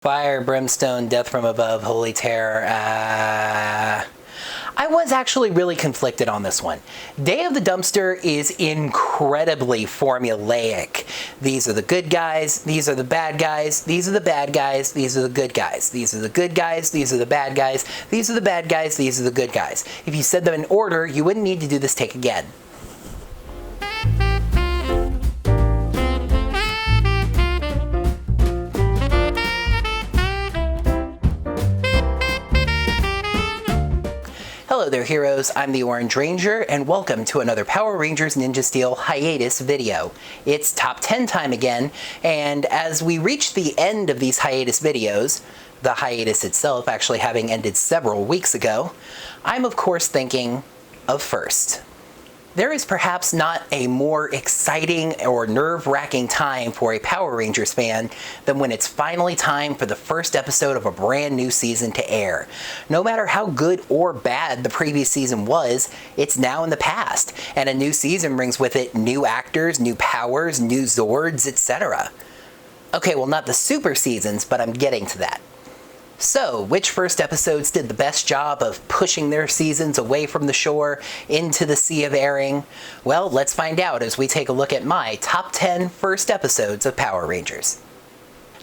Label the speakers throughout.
Speaker 1: Fire, brimstone, death from above, holy terror. I was actually really conflicted on this one. Day of the Dumpster is incredibly formulaic. These are the good guys, these are the bad guys, these are the bad guys, these are the good guys, these are the good guys, these are the bad guys, these are the bad guys, these are the good guys. If you said them in order, you wouldn't need to do this take again. Hello there, heroes. I'm the Orange Ranger, and welcome to another Power Rangers Ninja Steel hiatus video. It's top 10 time again, and as we reach the end of these hiatus videos, the hiatus itself actually having ended several weeks ago, I'm of course thinking of first. There is perhaps not a more exciting or nerve-wracking time for a Power Rangers fan than when it's finally time for the first episode of a brand new season to air. No matter how good or bad the previous season was, it's now in the past, and a new season brings with it new actors, new powers, new Zords, etc. Okay, well, not the super seasons, but I'm getting to that. So, which first episodes did the best job of pushing their seasons away from the shore into the sea of airing? Well, let's find out as we take a look at my top 10 first episodes of Power Rangers.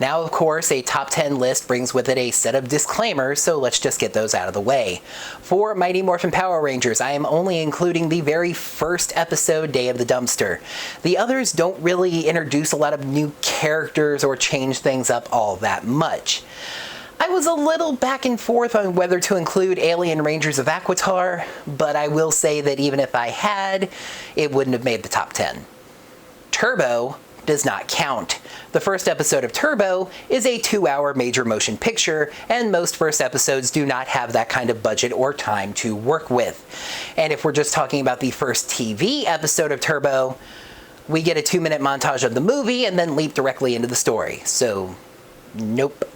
Speaker 1: Now, of course, a top 10 list brings with it a set of disclaimers, so let's just get those out of the way. For Mighty Morphin Power Rangers, I am only including the very first episode, Day of the Dumpster. The others don't really introduce a lot of new characters or change things up all that much. I was a little back and forth on whether to include Alien Rangers of Aquitar, but I will say that even if I had, it wouldn't have made the top 10. Turbo does not count. The first episode of Turbo is a 2-hour major motion picture, and most first episodes do not have that kind of budget or time to work with. And if we're just talking about the first TV episode of Turbo, we get a 2-minute montage of the movie and then leap directly into the story. So, nope.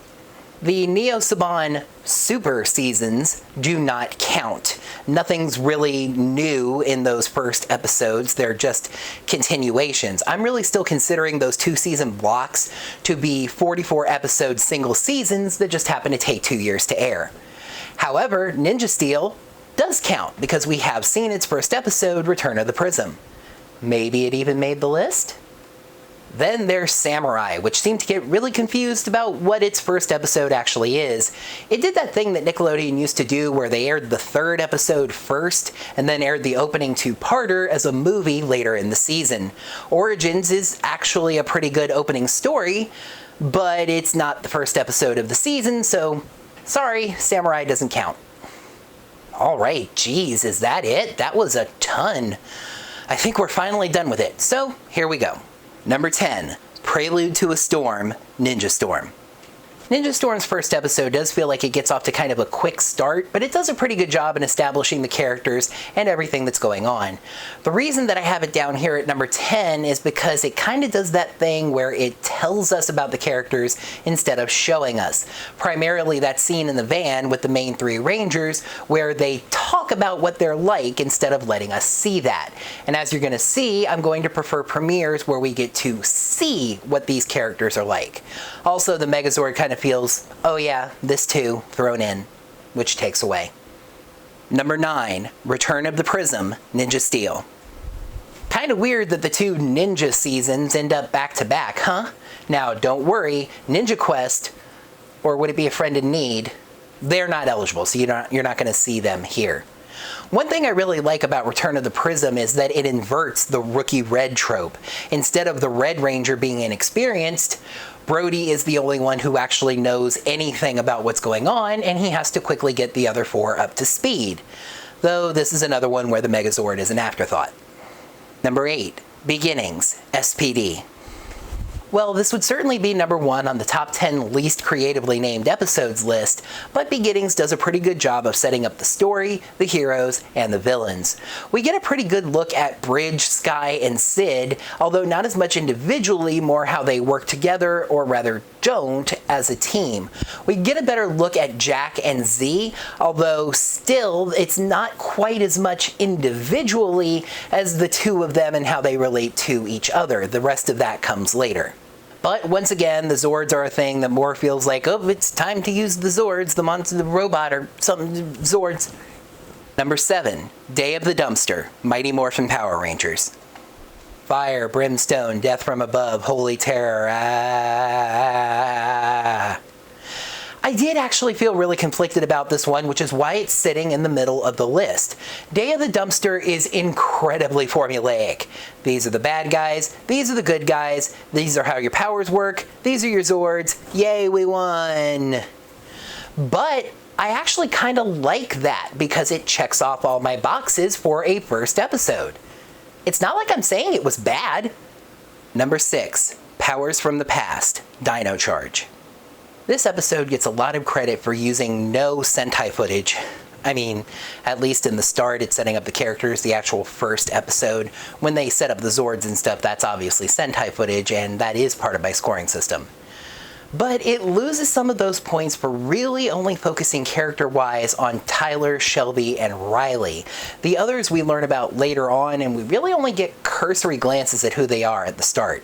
Speaker 1: The Neo Saban Super seasons do not count. Nothing's really new in those first episodes, they're just continuations. I'm really still considering those 2-season blocks to be 44-episode single seasons that just happen to take 2 years to air. However, Ninja Steel does count because we have seen its first episode, Return of the Prism. Maybe it even made the list? Then there's Samurai, which seemed to get really confused about what its first episode actually is. It did that thing that Nickelodeon used to do where they aired the third episode first and then aired the opening 2-parter as a movie later in the season. Origins is actually a pretty good opening story, but it's not the first episode of the season, so sorry, Samurai doesn't count. Alright, geez, is that it? That was a ton. I think we're finally done with it, so here we go. Number 10, Prelude to a Storm, Ninja Storm. Ninja Storm's first episode does feel like it gets off to kind of a quick start, but it does a pretty good job in establishing the characters and everything that's going on. The reason that I have it down here at number 10 is because it kind of does that thing where it tells us about the characters instead of showing us. Primarily that scene in the van with the main 3 Rangers where they talk about what they're like instead of letting us see that. And as you're going to see, I'm going to prefer premieres where we get to see what these characters are like. Also, the Megazord kind of feels, oh yeah, this too, thrown in, which takes away. Number 9, Return of the Prism, Ninja Steel. Kind of weird that the 2 Ninja seasons end up back to back, huh? Now, don't worry, Ninja Quest, or would it be A Friend in Need, they're not eligible, so you're not going to see them here. One thing I really like about Return of the Prism is that it inverts the rookie red trope. Instead of the Red Ranger being inexperienced, Brody is the only one who actually knows anything about what's going on, and he has to quickly get the other 4 up to speed. Though this is another one where the Megazord is an afterthought. Number 8, Beginnings, SPD. Well, this would certainly be number 1 on the top 10 least creatively named episodes list, but Beginnings does a pretty good job of setting up the story, the heroes, and the villains. We get a pretty good look at Bridge, Sky, and Sid, although not as much individually, more how they work together, or rather don't, as a team. We get a better look at Jack and Z, although still, it's not quite as much individually as the 2 of them and how they relate to each other. The rest of that comes later. But once again, the Zords are a thing that more feels like, oh, it's time to use the Zords, the monster, the robot, or something, Zords. Number 7, Day of the Dumpster, Mighty Morphin Power Rangers. Fire, brimstone, death from above, holy terror, ah. I did actually feel really conflicted about this one, which is why it's sitting in the middle of the list. Day of the Dumpster is incredibly formulaic. These are the bad guys, these are the good guys, these are how your powers work, these are your Zords, yay, we won. But I actually kind of like that because it checks off all my boxes for a first episode. It's not like I'm saying it was bad. Number 6, Powers from the Past, Dino Charge. This episode gets a lot of credit for using no Sentai footage. I mean, at least in the start, it's setting up the characters, the actual first episode. When they set up the Zords and stuff, that's obviously Sentai footage, and that is part of my scoring system. But it loses some of those points for really only focusing character-wise on Tyler, Shelby, and Riley. The others we learn about later on, and we really only get cursory glances at who they are at the start.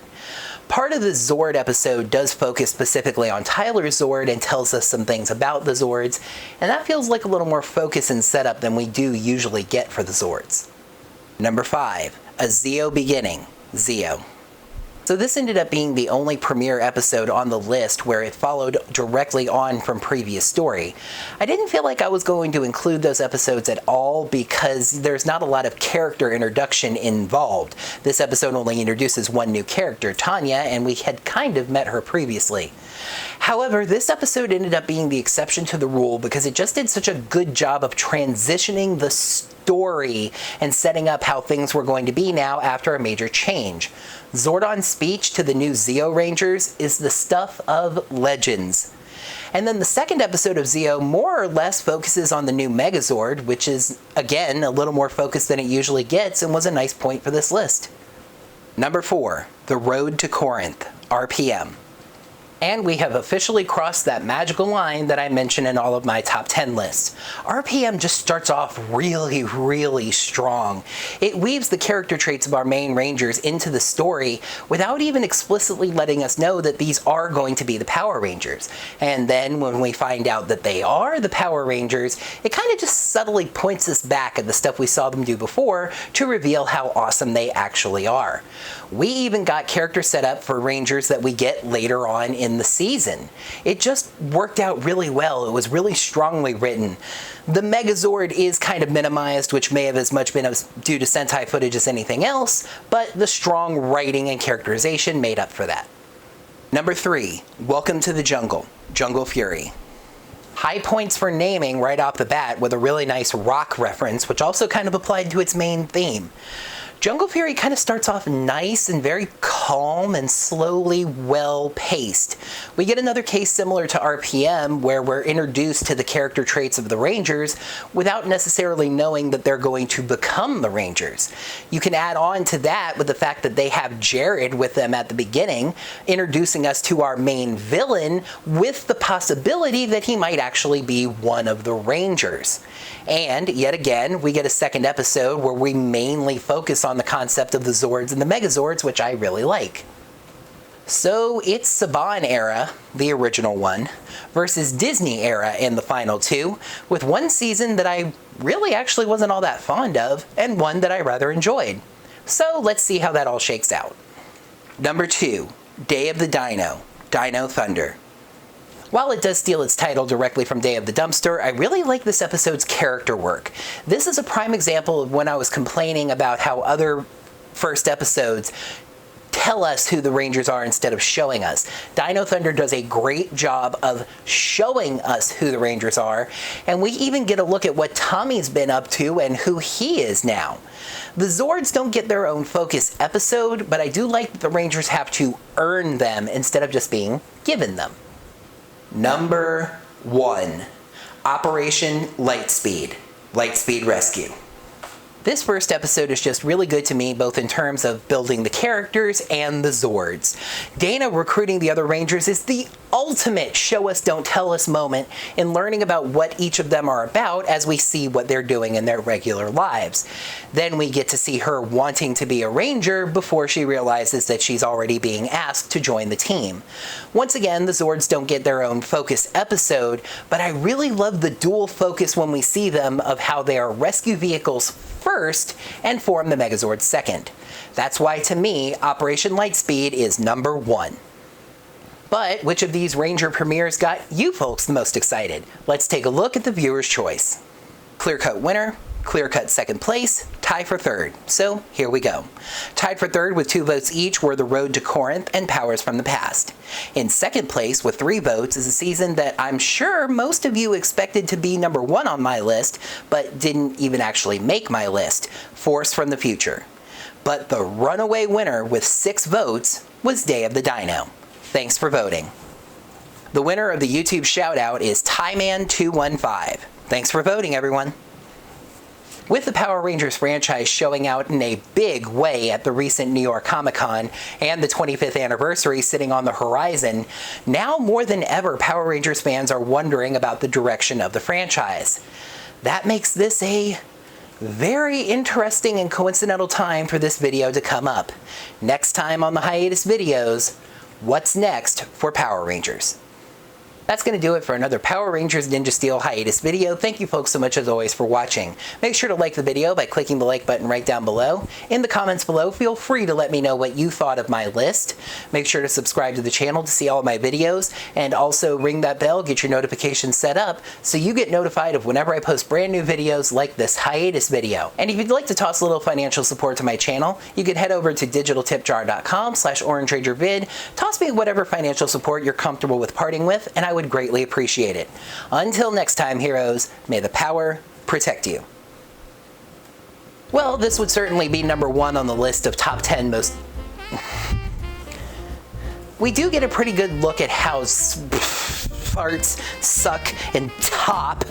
Speaker 1: Part of the Zord episode does focus specifically on Tyler's Zord and tells us some things about the Zords, and that feels like a little more focus and setup than we do usually get for the Zords. Number 5, A Zeo Beginning, Zeo. So this ended up being the only premiere episode on the list where it followed directly on from previous story. I didn't feel like I was going to include those episodes at all because there's not a lot of character introduction involved. This episode only introduces one new character, Tanya, and we had kind of met her previously. However, this episode ended up being the exception to the rule because it just did such a good job of transitioning the story and setting up how things were going to be now after a major change. Zordon's speech to the new Zeo Rangers is the stuff of legends. And then the second episode of Zeo more or less focuses on the new Megazord, which is, again, a little more focused than it usually gets and was a nice point for this list. Number 4, The Road to Corinth, RPM. And we have officially crossed that magical line that I mentioned in all of my top 10 lists. RPM just starts off really, really strong. It weaves the character traits of our main Rangers into the story without even explicitly letting us know that these are going to be the Power Rangers. And then when we find out that they are the Power Rangers, it kind of just subtly points us back at the stuff we saw them do before to reveal how awesome they actually are. We even got character set up for Rangers that we get later on in the season. It just worked out really well. It was really strongly written. The Megazord is kind of minimized, which may have as much been due to Sentai footage as anything else, but the strong writing and characterization made up for that. Number 3, Welcome to the Jungle, Jungle Fury. High points for naming right off the bat with a really nice rock reference, which also kind of applied to its main theme. Jungle Fury kind of starts off nice and very calm and slowly well-paced. We get another case similar to RPM where we're introduced to the character traits of the Rangers without necessarily knowing that they're going to become the Rangers. You can add on to that with the fact that they have Jared with them at the beginning, introducing us to our main villain with the possibility that he might actually be one of the Rangers. And yet again, we get a second episode where we mainly focus on the concept of the Zords and the Megazords, which I really like. So it's Saban era, the original one, versus Disney era in the final two, with one season that I really actually wasn't all that fond of, and one that I rather enjoyed. So let's see how that all shakes out. Number 2, Day of the Dino, Dino Thunder. While it does steal its title directly from Day of the Dumpster, I really like this episode's character work. This is a prime example of when I was complaining about how other first episodes tell us who the Rangers are instead of showing us. Dino Thunder does a great job of showing us who the Rangers are, and we even get a look at what Tommy's been up to and who he is now. The Zords don't get their own focus episode, but I do like that the Rangers have to earn them instead of just being given them. Number 1, Operation Lightspeed, Lightspeed Rescue. This first episode is just really good to me, both in terms of building the characters and the Zords. Dana recruiting the other Rangers is the ultimate show us, don't tell us moment in learning about what each of them are about as we see what they're doing in their regular lives. Then we get to see her wanting to be a ranger before she realizes that she's already being asked to join the team. Once again, the Zords don't get their own focus episode, but I really love the dual focus when we see them of how they are rescue vehicles first and form the Megazord second. That's why, to me, Operation Lightspeed is number 1. But which of these Ranger premieres got you folks the most excited? Let's take a look at the viewer's choice. Clear-cut winner, clear-cut second place, tie for third. So here we go. Tied for third with 2 votes each were The Road to Corinth and Powers from the Past. In second place with 3 votes is a season that I'm sure most of you expected to be number 1 on my list, but didn't even actually make my list, Force from the Future. But the runaway winner with 6 votes was Day of the Dino. Thanks for voting. The winner of the YouTube shoutout is Tyman215. Thanks for voting, everyone. With the Power Rangers franchise showing out in a big way at the recent New York Comic-Con and the 25th anniversary sitting on the horizon, now more than ever Power Rangers fans are wondering about the direction of the franchise. That makes this a very interesting and coincidental time for this video to come up. Next time on the hiatus videos, what's next for Power Rangers? That's going to do it for another Power Rangers Ninja Steel hiatus video. Thank you folks so much as always for watching. Make sure to like the video by clicking the like button right down below. In the comments below, feel free to let me know what you thought of my list. Make sure to subscribe to the channel to see all of my videos, and also ring that bell, get your notifications set up so you get notified of whenever I post brand new videos like this hiatus video. And if you'd like to toss a little financial support to my channel, you can head over to digitaltipjar.com/orangerangervid. Toss me whatever financial support you're comfortable with parting with, and I would greatly appreciate it. Until next time, heroes, may the power protect you. Well, this would certainly be number 1 on the list of top 10 most... We do get a pretty good look at how farts suck and top.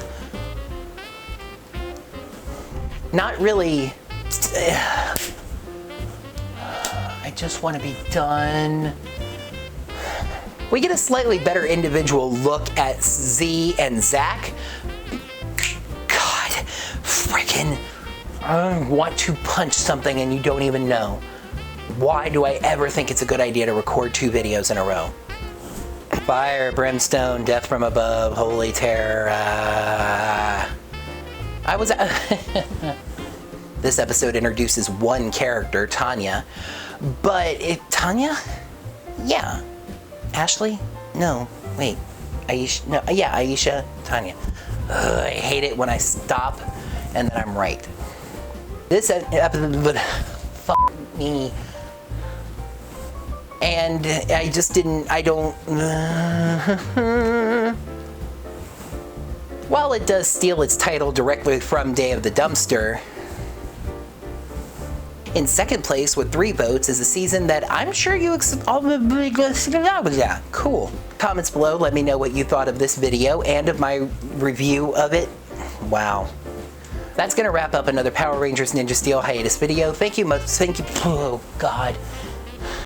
Speaker 1: Not really... I just want to be done. We get a slightly better individual look at Z and Zach. God, frickin', I want to punch something and you don't even know. Why do I ever think it's a good idea to record 2 videos in a row? Fire, brimstone, death from above, holy terror. This episode introduces one character, Tanya. But Tanya? Yeah. Ashley? No, wait. Aisha? No, yeah, Aisha, Tanya. I hate it when I stop and then I'm right. This episode, fuck me. And I just didn't, I don't, while it does steal its title directly from Day of the Dumpster, in second place with 3 votes is a season that I'm sure you cool. Comments below, let me know what you thought of this video and of my review of it. Wow. That's gonna wrap up another Power Rangers Ninja Steel hiatus video. Thank you, oh God.